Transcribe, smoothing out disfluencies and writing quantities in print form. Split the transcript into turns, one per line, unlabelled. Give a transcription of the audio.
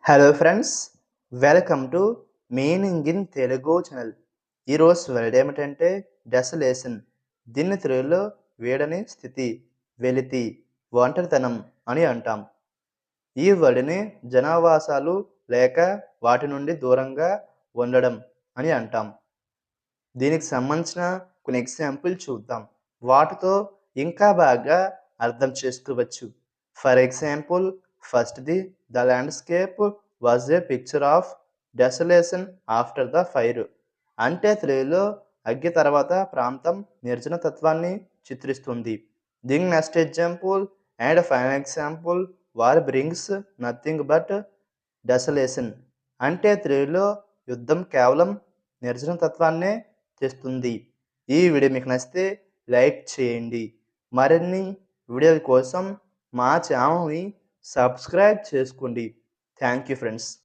Hello friends, welcome to meaning in Telugu channel. ఈరోజు word ఏమిటంటే desolation. దీన్ని తెలుగులో వీడని స్థితి, వెలితి, ఒంటరితనం అని అంటాం. ఈ వర్డ్ని జనావాసాలు లేక వాటి నుండి దూరంగా ఉండడం అని అంటాం. దీనికి సంబంధించిన కొన్ని ఎగ్జాంపుల్ చూద్దాం. వాటితో ఇంకా బాగా అర్థం చేసుకోవచ్చు. ఫర్ ఎగ్జాంపుల్, ఫస్ట్‌ది the landscape was a picture of desolation after the fire. అంటే తెలుగులో అగ్గి తర్వాత ప్రాంతం నిర్జనతత్వాన్ని చిత్రిస్తుంది. దీని next example and final example, war brings nothing but desolation. అంటే తెలుగులో యుద్ధం కేవలం నిర్జనతత్వాన్నే తెస్తుంది. ఈ వీడియో మీకు నచ్చితే లైక్ చేయండి. మరిన్ని వీడియోల కోసం మా ఛానల్ని సబ్స్క్రైబ్ చేసుకోండి. Thank you friends.